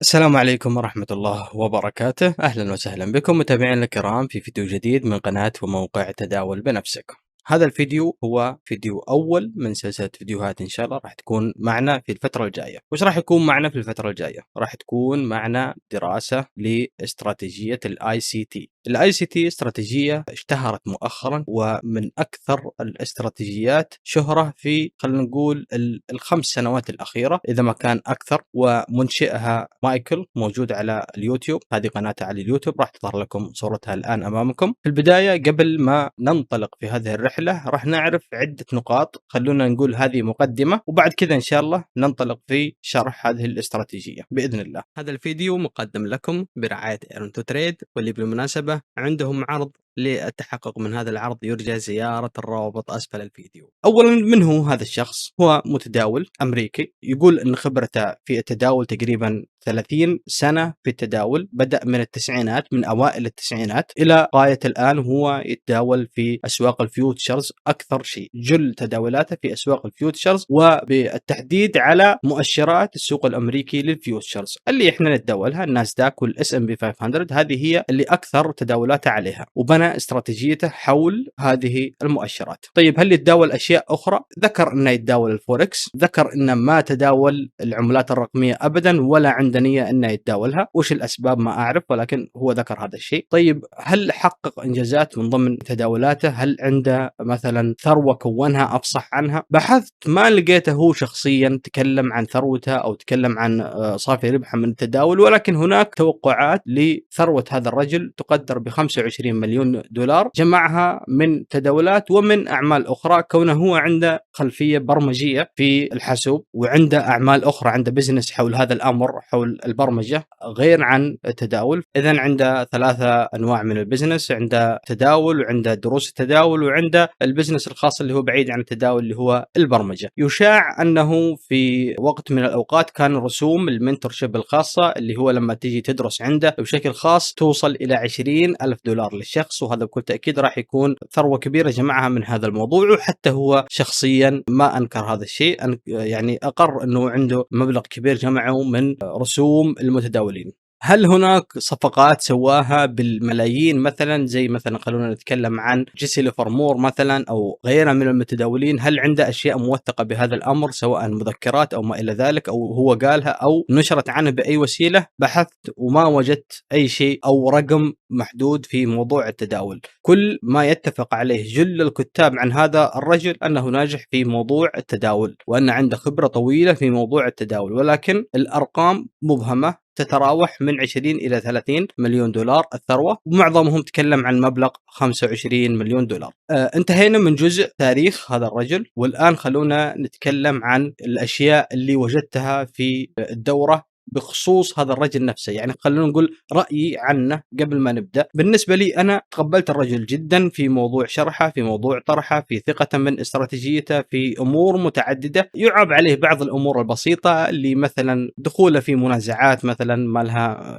السلام عليكم ورحمة الله وبركاته، أهلا وسهلا بكم متابعينا الكرام في فيديو جديد من قناة وموقع تداول بنفسك. هذا الفيديو هو فيديو أول من سلسلة فيديوهات إن شاء الله راح تكون معنا في الفترة الجاية. وش راح يكون معنا في الفترة الجاية؟ راح تكون معنا دراسة لاستراتيجية الاي سي تي. الاي سي تي استراتيجية اشتهرت مؤخرا ومن أكثر الاستراتيجيات شهرة في خلينا نقول الخمس سنوات الأخيرة إذا ما كان أكثر، ومنشئها مايكل موجود على اليوتيوب. هذه قناته على اليوتيوب راح تظهر لكم صورتها الآن أمامكم. في البداية قبل ما ننطلق في هذه الرحلة راح نعرف عدة نقاط، خلونا نقول هذه مقدمة، وبعد كذا إن شاء الله ننطلق في شرح هذه الاستراتيجية بإذن الله. هذا الفيديو مقدم لكم برعاية ايرن تو تريد، واللي بالمناسبة عندهم عرض. للتحقق من هذا العرض يرجى زيارة الرابط أسفل الفيديو. أولا، من هو هذا الشخص؟ هو متداول أمريكي يقول أن خبرته في التداول تقريبا 30 سنة في التداول، بدأ من التسعينات، من أوائل التسعينات إلى غاية الآن هو يتداول في أسواق الفيوتشرز. أكثر شيء جل تداولاته في أسواق الفيوتشرز، وبالتحديد على مؤشرات السوق الأمريكي للفيوتشرز اللي إحنا نتداولها، الناسداك والإس إم بي 500. هذه هي اللي أكثر تداولاته عليها، وبنى استراتيجيته حول هذه المؤشرات. طيب، هل يتداول أشياء أخرى؟ ذكر أنه يتداول الفوركس، ذكر أنه ما تداول العملات الرقمية أبدا ولا عنده نية أنه يتداولها. وش الأسباب ما أعرف، ولكن هو ذكر هذا الشيء. طيب، هل حقق إنجازات من ضمن تداولاته؟ هل عنده مثلا ثروة كونها أفصح عنها؟ بحثت ما لقيته هو شخصيا تكلم عن ثروته أو تكلم عن صافي ربحه من التداول، ولكن هناك توقعات لثروة هذا الرجل تقدر ب 25 مليون دولار جمعها من تداولات ومن أعمال أخرى، كونه هو عنده خلفية برمجية في الحاسوب، وعنده أعمال أخرى، عنده بزنس حول هذا الأمر، حول البرمجة غير عن التداول. إذن عنده ثلاثة أنواع من البزنس، عنده تداول، وعنده دروس التداول، وعنده البزنس الخاص اللي هو بعيد عن التداول اللي هو البرمجة. يشاع أنه في وقت من الأوقات كان رسوم المنتورشيب الخاصة اللي هو لما تيجي تدرس عنده بشكل خاص توصل إلى 20,000 دولار للشخص، وهذا بكل تأكيد راح يكون ثروة كبيرة جمعها من هذا الموضوع. وحتى هو شخصيا ما أنكر هذا الشيء، يعني أقر أنه عنده مبلغ كبير جمعه من رسوم المتداولين. هل هناك صفقات سواها بالملايين مثلا، زي مثلا خلونا نتكلم عن جيسي ليفرمور مثلا أو غيرها من المتداولين؟ هل عنده أشياء موثقة بهذا الأمر، سواء مذكرات أو ما إلى ذلك، أو هو قالها أو نشرت عنه بأي وسيلة؟ بحثت وما وجدت أي شيء أو رقم محدود في موضوع التداول. كل ما يتفق عليه جل الكتاب عن هذا الرجل أنه ناجح في موضوع التداول، وأن عنده خبرة طويلة في موضوع التداول، ولكن الأرقام مبهمة، تتراوح من 20 إلى 30 مليون دولار الثروة، ومعظمهم تكلم عن مبلغ 25 مليون دولار. انتهينا من جزء تاريخ هذا الرجل، والآن خلونا نتكلم عن الأشياء اللي وجدتها في الدورة بخصوص هذا الرجل نفسه. يعني خلونا نقول رأيي عنه قبل ما نبدأ. بالنسبة لي أنا تقبلت الرجل جدا في موضوع شرحه، في موضوع طرحه، في ثقة من استراتيجيته في أمور متعددة. يعاب عليه بعض الأمور البسيطة اللي مثلا دخوله في منازعات مثلا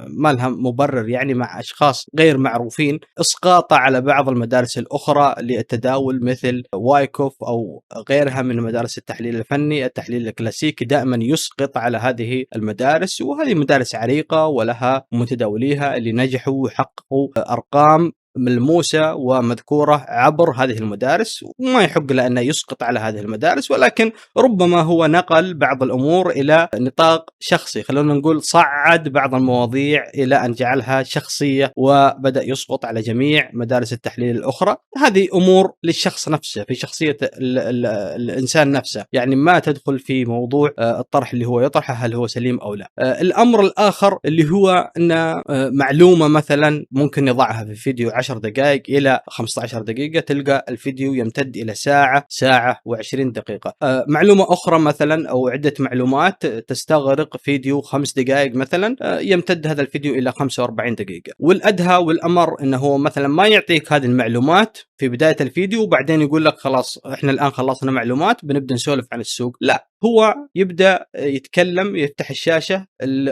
ما لها مبرر، يعني مع أشخاص غير معروفين، إسقاطه على بعض المدارس الأخرى للتداول مثل وايكوف أو غيرها من مدارس التحليل الفني، التحليل الكلاسيكي دائما يسقط على هذه المدارس، وهذه مدارس عريقة ولها متداوليها اللي نجحوا وحققوا أرقام ملموسة ومذكورة عبر هذه المدارس، وما يحق له أنه يسقط على هذه المدارس، ولكن ربما هو نقل بعض الأمور إلى نطاق شخصي، خلونا نقول صعد بعض المواضيع إلى أن جعلها شخصية، وبدأ يسقط على جميع مدارس التحليل الأخرى. هذه أمور للشخص نفسه، في شخصية الإنسان نفسه، يعني ما تدخل في موضوع الطرح اللي هو يطرحه هل هو سليم أو لا. الأمر الآخر اللي هو أن معلومة مثلا ممكن يضعها في فيديو 10 دقائق إلى 15 دقيقة، تلقى الفيديو يمتد إلى ساعة و20 دقيقة. معلومة أخرى مثلا أو عدة معلومات تستغرق فيديو 5 دقائق مثلا، يمتد هذا الفيديو إلى 45 دقيقة. والأدهى والأمر أنه هو مثلا ما يعطيك هذه المعلومات في بداية الفيديو وبعدين يقول لك خلاص إحنا الآن خلصنا معلومات بنبدأ نسولف عن السوق. لا، هو يبدأ يتكلم، يفتح الشاشة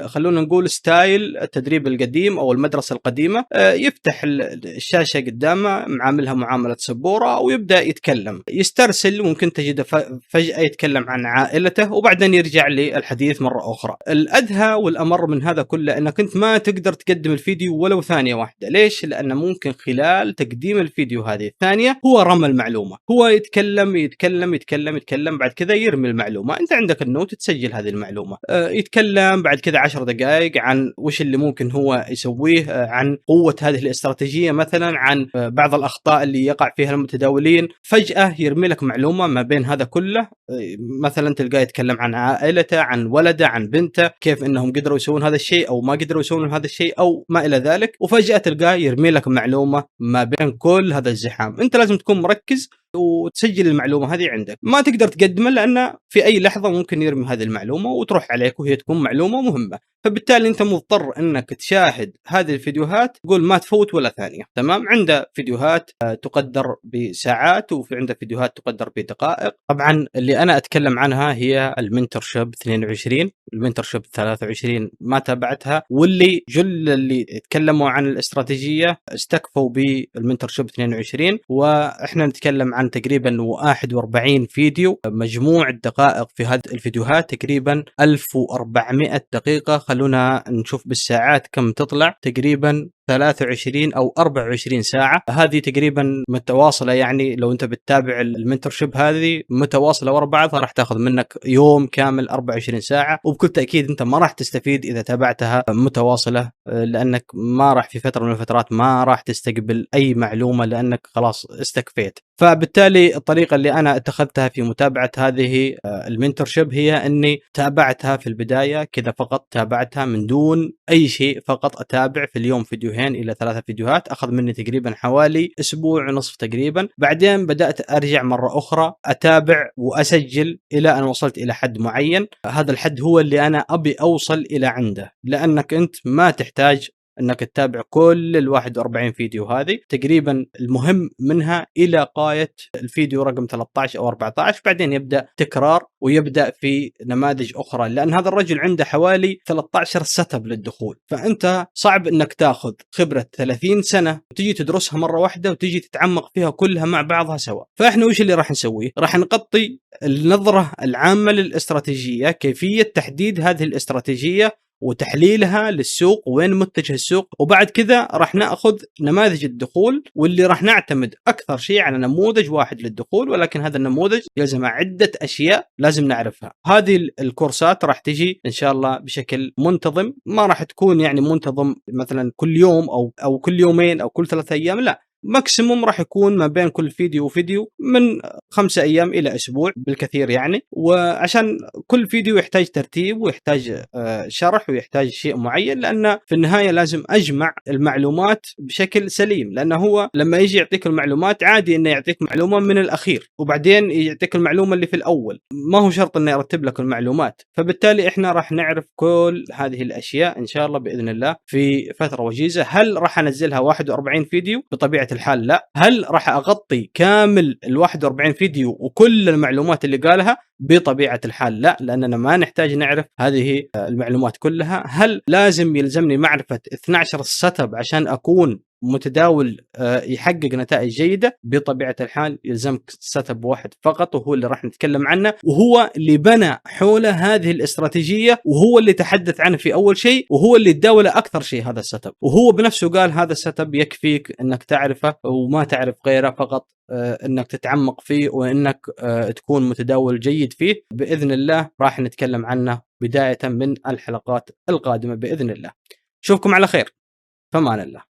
خلونا نقول ستايل التدريب القديم أو المدرسة القديمة، يفتح الشاشة قدامه معاملها معاملة سبورة ويبدأ يتكلم، يسترسل، ممكن تجده فجأة يتكلم عن عائلته وبعدين يرجع للحديث مرة أخرى. الأدهى والأمر من هذا كله أنك أنت ما تقدر تقدم الفيديو ولو ثانية واحدة. ليش؟ لأن ممكن خلال تقديم الفيديو هذه الثانية هو رمى المعلومة، هو يتكلم يتكلم يتكلم يتكلم، بعد كذا يرمي المعلومة. أنت عندك النوت تسجل هذه المعلومة، يتكلم بعد كذا 10 دقائق عن وش اللي ممكن هو يسويه، عن قوة هذه الاستراتيجية مثلا، عن بعض الأخطاء اللي يقع فيها المتداولين. فجأة يرمي لك معلومة ما بين هذا كله، مثلا تلقاه يتكلم عن عائلته، عن ولده، عن بنته، كيف انهم قدروا يسوون هذا الشيء او ما قدروا يسوون هذا الشيء او ما الى ذلك، وفجأة تلقاه يرمي لك معلومة ما بين كل هذا الزحام. انت لازم تكون مركز وتسجل المعلومة هذه عندك، ما تقدر تقدمها لأن في أي لحظة ممكن يرمي هذه المعلومة وتروح عليك وهي تكون معلومة مهمة. فبالتالي أنت مضطر أنك تشاهد هذه الفيديوهات، قول ما تفوت ولا ثانية. تمام؟ عنده فيديوهات تقدر بساعات، وفي عنده فيديوهات تقدر بدقائق. طبعا اللي أنا أتكلم عنها هي المنتورشيب 22، المنتورشيب 23 ما تابعتها، واللي جل اللي تكلموا عن الاستراتيجية استكفوا بالمنتورشيب 22. وإحنا نتكلم عن تقريبا 41 فيديو، مجموع الدقائق في هذه الفيديوهات تقريبا 1400 دقيقة. خلونا نشوف بالساعات كم تطلع، تقريبا 23 أو 24 ساعة. هذه تقريبا متواصلة، يعني لو أنت بتتابع المنتورشيب هذه متواصلة ورا بعضها راح تاخذ منك يوم كامل 24 ساعة، وبكل تأكيد أنت ما راح تستفيد إذا تابعتها متواصلة، لأنك ما راح في فترة من الفترات ما راح تستقبل أي معلومة لأنك خلاص استكفيت. فبالتالي الطريقة اللي أنا اتخذتها في متابعة هذه المنتورشيب هي أني تابعتها في البداية كذا فقط، تابعتها من دون أي شيء، فقط أتابع في اليوم فيديوهين إلى 3 فيديوهات، أخذ مني تقريبا حوالي أسبوع ونصف تقريبا. بعدين بدأت أرجع مرة أخرى أتابع وأسجل إلى أن وصلت إلى حد معين. هذا الحد هو اللي أنا أبي أوصل إلى عنده، لأنك أنت ما تحتاج انك تتابع كل ال 41 فيديو هذه، تقريبا المهم منها الى غايه الفيديو رقم 13 او 14، بعدين يبدا تكرار ويبدا في نماذج اخرى، لان هذا الرجل عنده حوالي 13 سيت اب للدخول. فانت صعب انك تاخذ خبره 30 سنه وتجي تدرسها مره واحده وتجي تتعمق فيها كلها مع بعضها سوا. فاحنا وش اللي راح نسويه؟ راح نغطي النظره العامه للاستراتيجيه، كيفيه تحديد هذه الاستراتيجيه وتحليلها للسوق وين متجه السوق، وبعد كذا راح ناخذ نماذج الدخول، واللي راح نعتمد اكثر شيء على نموذج واحد للدخول، ولكن هذا النموذج يلزم عده اشياء لازم نعرفها. هذه الكورسات راح تجي ان شاء الله بشكل منتظم، ما راح تكون يعني منتظم مثلا كل يوم او كل يومين او كل 3 ايام، لا، ماكسيموم راح يكون ما بين كل فيديو وفيديو من 5 أيام إلى أسبوع بالكثير يعني. وعشان كل فيديو يحتاج ترتيب ويحتاج شرح ويحتاج شيء معين، لأن في النهاية لازم أجمع المعلومات بشكل سليم، لأنه هو لما يجي يعطيك المعلومات عادي إنه يعطيك معلومة من الأخير وبعدين يعطيك المعلومة اللي في الأول، ما هو شرط إنه يرتب لك المعلومات. فبالتالي إحنا راح نعرف كل هذه الأشياء إن شاء الله بإذن الله في فترة وجيزة. هل راح أنزلها 41 فيديو؟ بطبيعة الحال لا. هل راح أغطي كامل ال 41 فيديو وكل المعلومات اللي قالها؟ بطبيعة الحال لا، لأننا ما نحتاج نعرف هذه المعلومات كلها. هل لازم يلزمني معرفة 12 سيت اب عشان أكون متداول يحقق نتائج جيدة؟ بطبيعة الحال يلزمك سيت اب واحد فقط، وهو اللي راح نتكلم عنه، وهو اللي بنى حول هذه الاستراتيجية، وهو اللي تحدث عنه في أول شيء، وهو اللي تداوله أكثر شيء هذا السيت اب. وهو بنفسه قال هذا السيت اب يكفيك أنك تعرفه وما تعرف غيره، فقط أنك تتعمق فيه وأنك تكون متداول جيد فيه. بإذن الله راح نتكلم عنه بداية من الحلقات القادمة بإذن الله. أشوفكم على خير، فمان الله.